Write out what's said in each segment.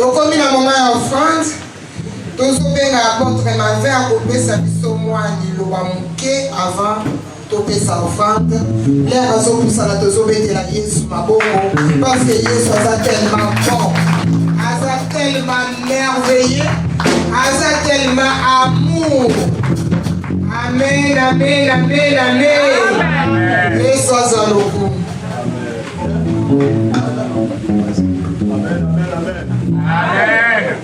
Donc, comme il y a un moment d'offrande, tous les gens apportent un verre pour payer sa biso moi ni le manquer avant de payer sa offrande. Les raisons pour ça, tous les gens qui Jésus ma bonne parce que Jésus a tellement bon, a tellement merveilleux, a tellement amour. Amen, amen, amen, amen. Et sois dans le coup. Amen.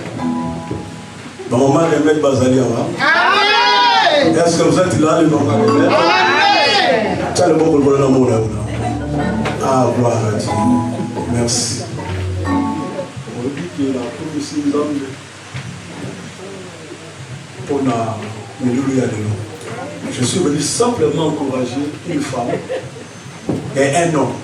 Maman remet Bazali avant. Amen. Est-ce que vous êtes là, le maman remet? Amen. Tu as le bon pour le amour là. Ah, gloire à Dieu. Merci. On dit que la commission d'homme pour la Alléluia de nous. Je suis venu simplement encourager une femme et un homme.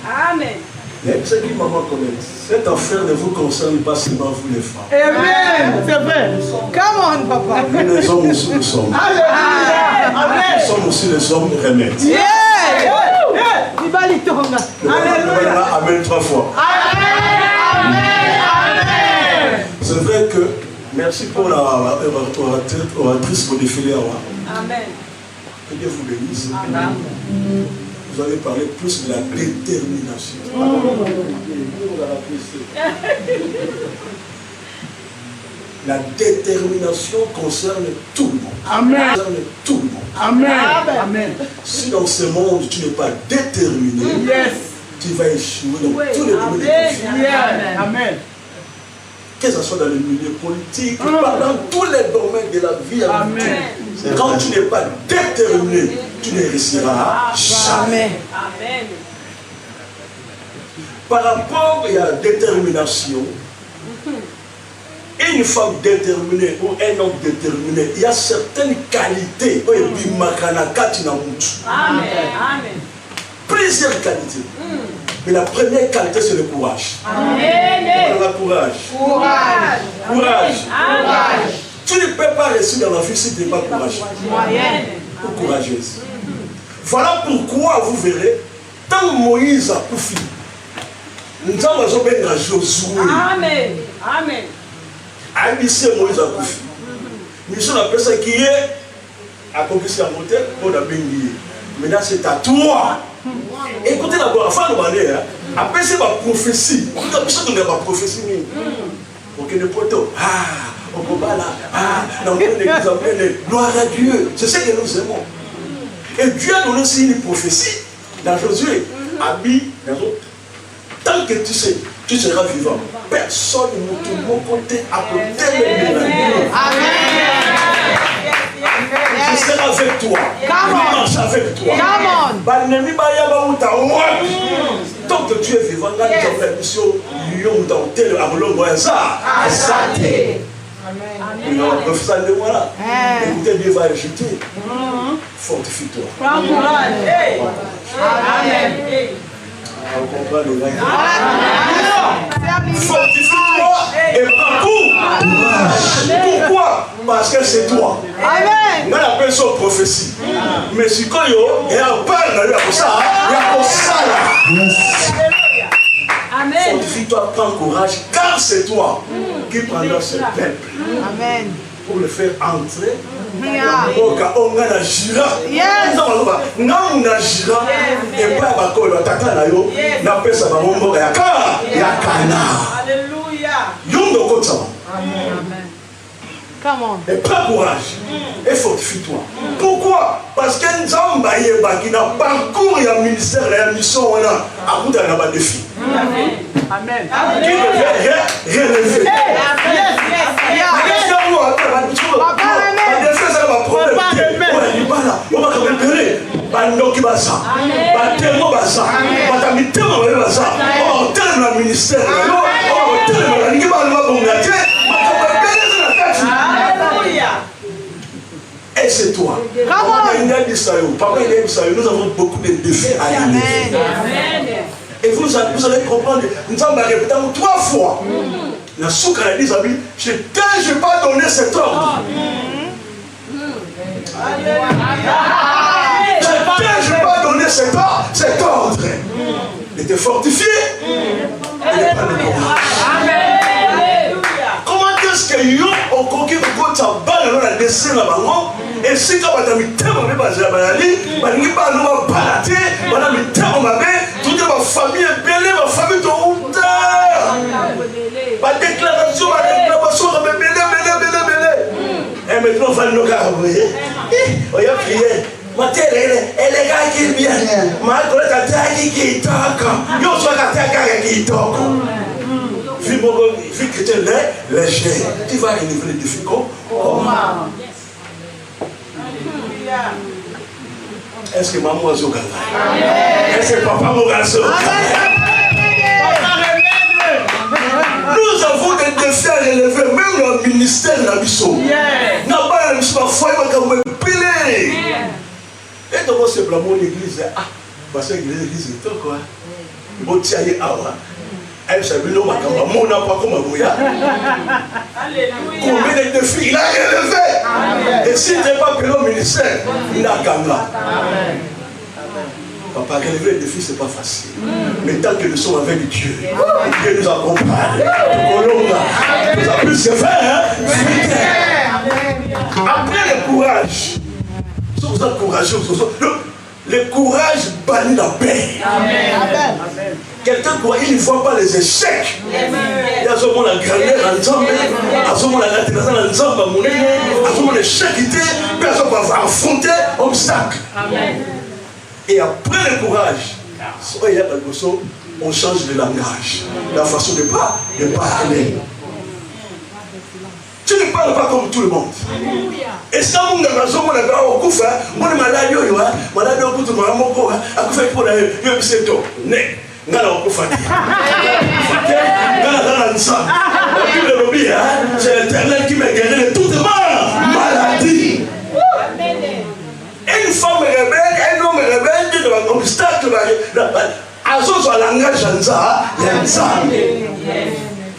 Amen. Mais ce qui maman connaît, cette affaire ne vous concerne pas seulement vous les femmes. Amen. C'est vrai. Come on, papa. Nous les hommes aussi nous sommes. Amen. Nous sommes aussi les hommes remèdes. Yeah. Alléluia. Amen 3 fois. Amen. Amen. C'est vrai que, merci pour la oratrice pour défiler. Amen. Que Dieu vous bénisse. Amen. Vous avez parlé plus de la détermination. La détermination concerne tout le monde. Amen. Concerne tout le monde. Amen. Amen. Si dans ce monde tu n'es pas déterminé, Yes. tu vas échouer dans tous les domaines de ta vie. Amen. Que ce soit dans le milieu politique, dans tous les domaines de la vie. Amen. Quand tu n'es pas déterminé, tu ne réussiras jamais. Amen. Par rapport à la détermination, une femme déterminée ou un homme déterminé, il y a certaines qualités. Amen. Amen. Plusieurs qualités. Mais la première qualité, c'est le courage. Amen. Le courage. Courage. Courage. Courage. Tu ne peux pas réussir dans la vie si tu n'es pas courageux. Moyenne. Ou courageuse. Voilà pourquoi vous verrez, tant Moïse a pouffé, nous avons Josué. Amen. Amen. Abissé Moïse a pouffé. Nous sommes la personne qui est accompli à monter pour la bénir. Maintenant, c'est à toi. Écoutez d'abord, avant de demander, après c'est ma prophétie. On a besoin de ma prophétie. Pour que le poteau, on peut pas là, gloire à Dieu. C'est ce que nous aimons. Et Dieu a donné aussi une prophétie dans Josué. Abi, tant que tu sais, tu seras vivant. Personne ne te mon côté à côté de la je serai avec toi. Je marche avec toi. Tant que tu es vivant, nous avons la mission dans tel arlongo hasard. Écoutez, Dieu va ajouter. Fortifie-toi. Amen. Fortifie-toi et prends courage. Pourquoi? Parce que c'est toi. Amen. On appelle ça prophétie. Mais si quand il y a un père, il y a ça. Amen. Fortifie-toi, prends courage, car c'est toi qui prendras ce peuple. Amen. Pour le faire entrer. On a gira. On a gira. Et pas à quoi le tata là yo. Na pesa ba mombo ya ka ya kana. Alléluia. Yondo kotsa. Amen. Come on. Et prends courage. Et fortifie-toi. Pourquoi? Parce que Nzamba yeba qui n'a parcours ya ministère la mission on a à bout d'un défi. Amen. Amen. Qui devait relever. Bandoki baza, batemo baza, batamitemo baza, on tellement la ministère, on tellement la ligue balwa bongate, et c'est toi. Papa il a dit ça, nous avons beaucoup de défis à relever. Et vous allez comprendre, nous avons répété 3 fois. La soukra a dit, je n'ai pas donné cet ordre. Je n'ai pas donné cet ordre. Il était fortifié. Il n'est pas de courage. adressé la bango et si quand on a mis tellement de base à Bayali, on n'y pas nous balader, on a mis tellement de toute ma famille est belle, ma famille est en route. Ma déclaration, belé. Et maintenant, on va nous garder. On y a prié. Ma terre, elle est gagée bien. Ma collègue a dit qu'il toque. Yo, soit la terre qui toque. Vu que tu es léger, tu vas relever les défis. Comment? Est-ce que maman a joué? Est-ce que papa m'a joué? Nous avons des défis à relever, même dans le ministère de la mission. N'a pas la foi, il va comme piler. Et donc, c'est blâmer l'église. Ah, parce que l'église est tout quoi. Bon, tiens, il y a elle s'est venue au Macamba, mon n'a pas comme un bouillard. Combien de défis il a relevé? Et si tu n'es pas appelé au ministère, il n'a qu'à là. Papa, relever les défis, ce n'est pas facile. Mais tant que nous sommes avec Dieu, Dieu nous accompagne. Nous a plus que faire. Après le courage, si vous êtes courageux, le courage bannit la paix. Quelqu'un il ne voit pas les échecs. Il y a ce moment la grandeur ensemble, à ce moment la nature ensemble, à ce moment l'échec, puis à ce moment affronter l'obstacle. Et après le courage, on change de langage, la façon de parler. Tu ne parles pas comme tout le monde. Et si on a besoin de on est malade, c'est l'Éternel qui m'a guéri de toute maladie. Une femme rebelle, un homme rebelle, devant l'obstacle, à langage,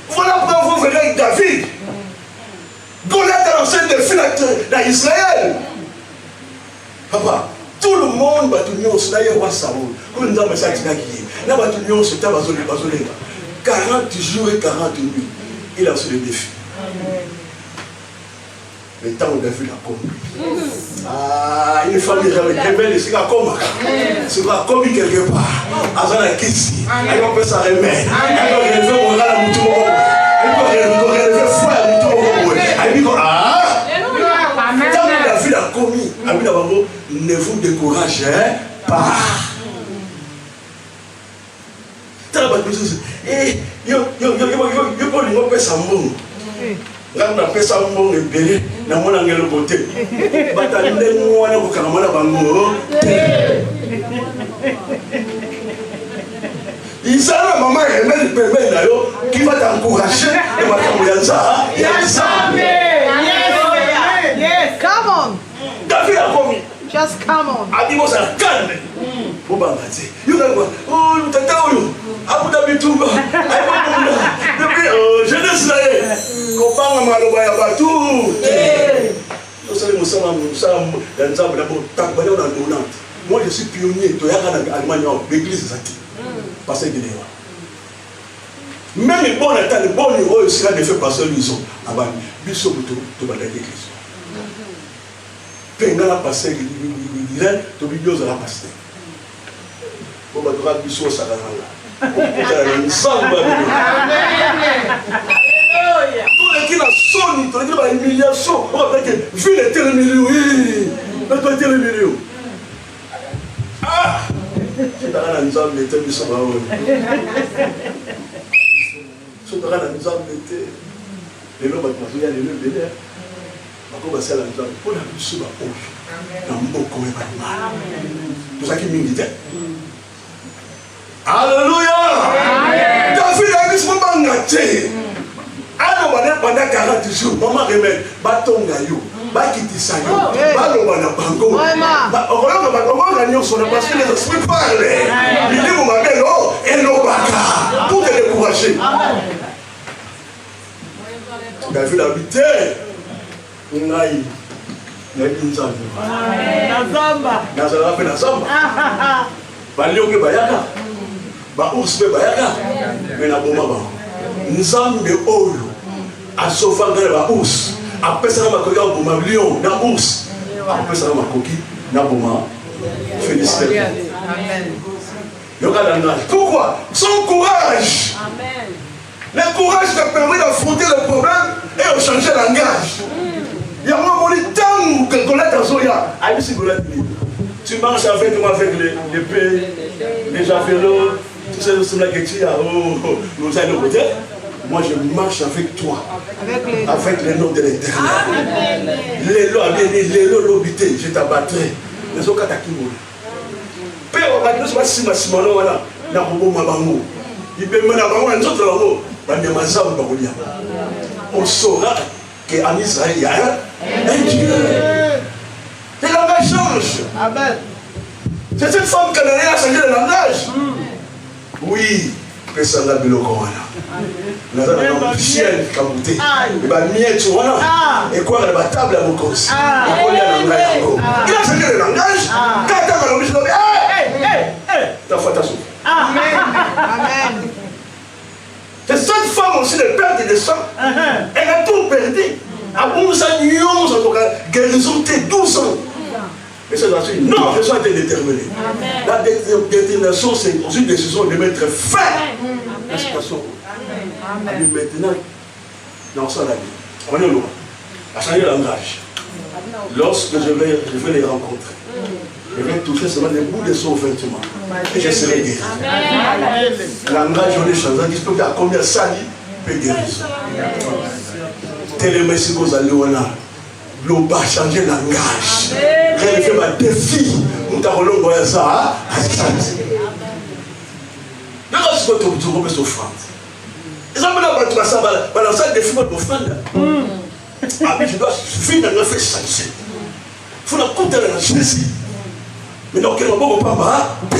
voilà pourquoi vous verrez avec David. Goliath a lancé des défis dans Israël. Papa, tout le monde va tenir au Sinaï roi Saoul. Comme nous avons dit, nous avons tenu au Sinaï 40 jours et 40 nuits. Il a reçu des défis. Le temps où David a commis. Ah, une famille rebelle, c'est va commis quelque part. Azana Kissi, elle va faire sa remède. Elle va relever mon âme à tout le monde. Elle va relever foi à tout le monde. Elle dit ah, tant que David a commis, ne vous découragez pas. Tant que yo là on appelle ça un bon rebelle na mona ngelo côté batalinde mwana ko kana mona bango Isara maman rebelle permet na yo qui va t'encourager et va t'encourager yes Come on. David a commis. Just come on. Adibo sa calme. Bobangati. You know oh tata oyo. Abu Dhabi Tumba. Depuis jeunesse là. Kopanga maloba ya batu. Nous sommes dans un d'abord takbale on a donant. Moi je suis pionnier to yaka na Allemagne l'église zati. Passer de là. Même les bons états les bons niveaux aussi là de faire passer l'ison. Aba biso buto to bada l'église. Penga la passer il to bidio za la passer. Bon ba droit biso ça là. Tous les qui la sonne, tous les qui la humiliation, on va dire que vu les télémillions, oui, les télémillions. Ah! C'est dans la maison de l'été, nous sommes à eux. C'est dans la maison de l'été. Les gens vont passer, il y a les mêmes délais. On va passer à la maison, on a vu ce bateau. Dans mon beau comme un mal. Tout ça qui m'indique. Alléluia! David a dit ce moment ngati. Alors pendant 40 jours, maman remède, batonga yo, bakitisa yo, baloba na bango. On va gagner son parce que les esprits parlent. Il dit mon mabelo et no baka pour te décourager. David a habité. Ngai. Nazamba. Nazamba. Balioke bayaka. Ba ours be bayaka. Mais na boma ba. Nzambe oyo asofanga ba ours Après ça, ma coquille, on m'a lion, na ours. Après ça, ma coquille, na boma. Félicitations. Amen. Pourquoi? Son courage. Amen. Le courage t'a permis d'affronter le problème et de changer de langage. Il y a un moment où tu marches avec moi avec l'épée, les javelots, tout ça, tout ça, nous allons côté. Moi, je marche avec toi, avec le nom de l'Éternel. Les lots l'obité, je t'abattrai. Les autres katakimo. Père, on va dire que c'est ma simano, voilà. N'a pas bon mabango. Il peut mener à bango, un autre lango. On saura qu'en Israël, il y a un Dieu. Le langage change. Amen. C'est cette femme canadienne qui a changé le langage. Oui, que ça l'a bien au Coran. Nous avons un ciel qui a monté. Et bien, miette, voilà. Et quoi, la table à mon cause. Il a changé le langage. Quand tu as dit, tu as fait ta soupe. Amen. Amen. C'est cette femme aussi, de perte de sang. Elle a tout perdu. À 11 ans, guérison, t'es 12 ans. Mais c'est là-dessus. Non, je suis déterminé. La détermination, c'est aussi une décision de mettre fin à la situation. Maintenant, dans ça, la vie. On est loin. À changer le langage. Lorsque je vais les rencontrer, je vais toucher seulement les bouts de son vêtement. Et je serai guéri. Le langage, on est changé. Je peux faire combien ça dit peut guérir. Tellement si vous allez là. L'on va changer le langage. Rien ne fait ma défi. Nous t'avons envoyé ça à changer. Regarde ce que tu as fait offrande. Ils ont mis la ça dans la salle de films d'offrande. Ah, mais je dois finir de faire changer. Il faut la compter dans la Jésus. Mais donc, il n'y a pas de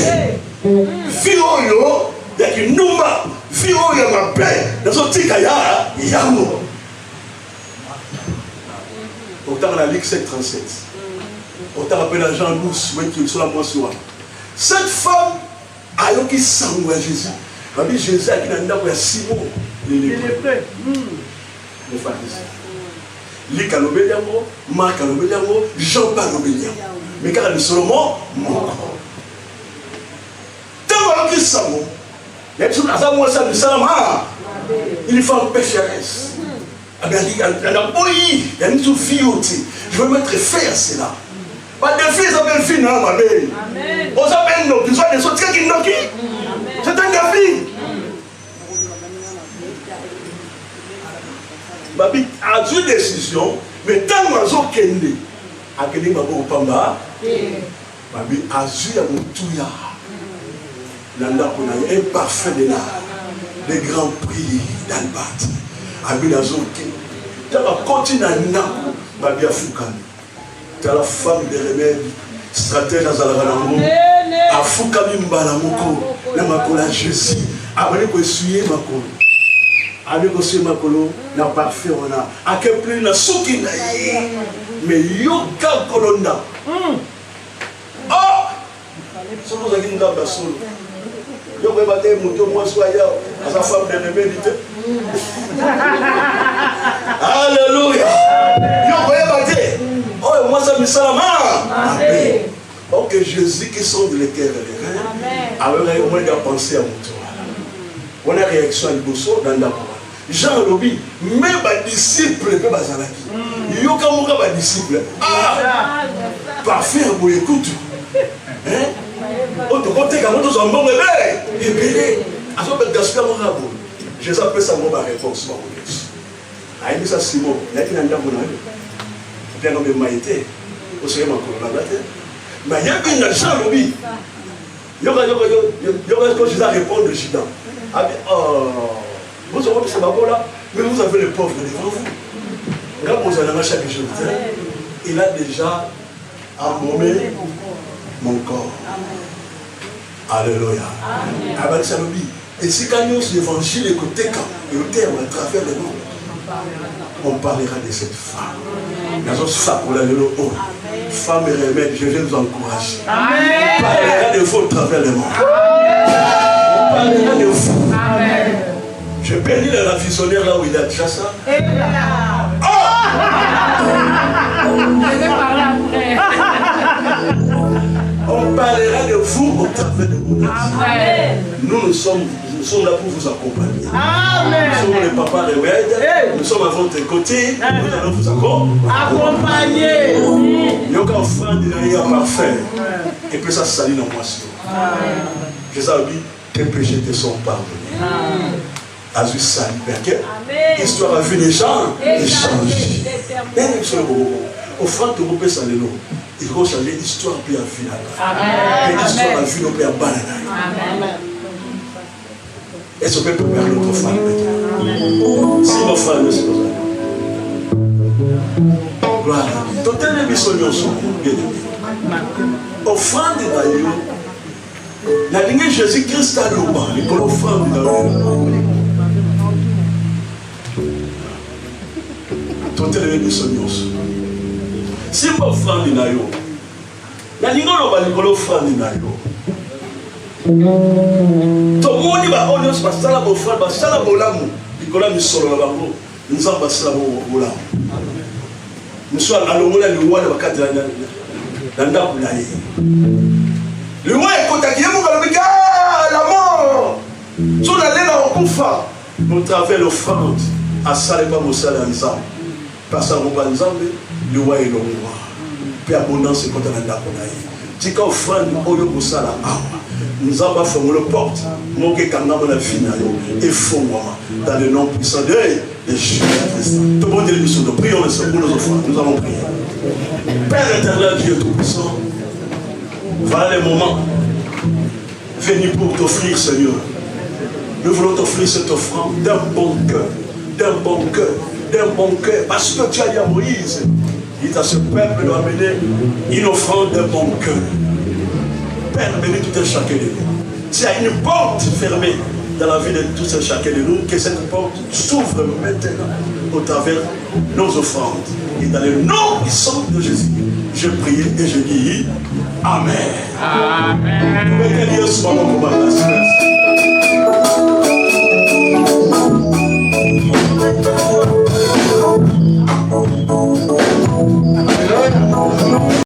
Fioyo, il y a une numba. Fioyo, il y a ma paix. Dans son petit caillard, il y a un mot. Autant la Ligue 737. Autant appelé la Jean Lousse, qui est sur la moisson. Cette femme a eu qui sang à Jésus. Jésus a dit Simon. Il est prêt. Les pharisiens. Luc a l'obédiamo, Marc a l'obédiamo, Jean pas l'obédiamo. Mais quand il est seulement mort. Tant qu'il s'en va, il y a toujours un mois de Salama. Il fait un pécheresse. Il y a une fille aussi. Je veux mettre fin à cela. Pas de filles, ça s'appelle fille, non, ma belle. On s'appelle nos besoins de sortir qui n'ont qui. C'est un défi. Babi a pris une décision, mais tant que je kende, a kende mabo pamba, babi a vu à mon touya, l'anda qu'on a imparfait de là, des grands prix d'Albat, babi la zone kende, tu vas continuer à na, babi a foukan, tu as la femme de remède, stratège à Zalaranamo, a foukami mbalamoko, la makola Jésus, a venu pour essuyer ma colo. Avec aussi ma colo, la parfait on a. À quel point la souki na mais yoga colonna. Oh! Ce que vous avez dit dans la soul. Yo vais battre mon moi soya à sa femme de méditer. Alléluia. Yo vais battre. Oh moi ça me salama. Ok Jésus qui sonde les cœurs et les reins. Alors au moins de penser à mon tour. On a réaction à l'bosso dans la parole. Jean Lobi, même les disciples que Bazalaki. Il y a un disciple. Ah! Parfait, vous écoutez. Hein? Autre côté, quand nous sommes bons bébés, et bébés, à ce moment là Jésus appelle ça ma réponse. Ah, il ça Simon, il y a qui n'a pas de bien comme maïté, au sein de ma colonne. Mais il y a une Jean Lobi. Il y a que Jésus répond de Gidan. Ah, vous savez que c'est ma là, mais vous avez les pauvres devant vous. Quand vous allez chaque jour, il a déjà embaumé mon corps. Alléluia. Amen. Et si quand nous l'évangile écoutez quand et au terme à travers le monde, on parlera de cette femme. Nous avons ça pour la haut. Femme et remède, je vais vous encourager. On parlera de vous au travers le monde. On parlera de vous. Je bénis la visionnaire là où il a déjà ça. Oh! On parlera de vous au travers de mon âge. Nous sommes là pour vous accompagner. Amen. Nous sommes les papas remèdes. Nous sommes à votre côté. Nous allons vous accompagner. Il y a qu'un frère de parfait. Et puis ça salit dans moi. Je sais que tes péchés te sont pardonnés. Azu sali. L'histoire a vu les gens échanger. Même sur le bobo. Au front de vos péchés, il faut changer l'histoire puis à final. L'histoire a vu nos pères banana. Est-ce qu'on peut préparer notre femme? Si ma femme est comme ça. Voilà. Tout les missionnaires sont bien aimés. Offrande d'ailleurs. La lignée Jésus-Christ a l'oba. Il faut l'offrande d'ailleurs. Tout les missionnaires sont. Si vous offrande d'ailleurs. La lignée on va l'offrande d'ailleurs. Tout le monde va honneur parce que ça la offrande, parce que ça la bolamu. Il connaît le solo là-bas. Nous avons passé la bolamu. Nous sommes à l'omona le roi de la carte de la Napoulaye. Le roi est contacté, il dit la mort. Sur la laine en Koufa, nous travers l'offrande à Saleba Moussala ensemble. Parce que le roi est le roi. Puis abondance est contre la Napoulaye. Si quand offrande, Oyo Moussala, nous avons fait le porte, mon Kangama la finale, et faux moi, dans le nom puissant de Jésus-Christ. Tout le monde est nous prions pour nos offrandes. Nous allons prier. Père éternel, Dieu Tout-Puissant, voilà le moment venu pour t'offrir, Seigneur. Nous voulons t'offrir cette offrande d'un bon cœur, d'un bon cœur, d'un bon cœur, parce que tu as dit à Moïse, il dit à ce peuple d'amener une offrande d'un bon cœur. Père, bénis tout un chacun de nous. S'il y a une porte fermée dans la vie de tout un chacun de nous, que cette porte s'ouvre maintenant au travers de nos offrandes. Et dans le nom puissant de Jésus, je prie et je dis Amen. Amen.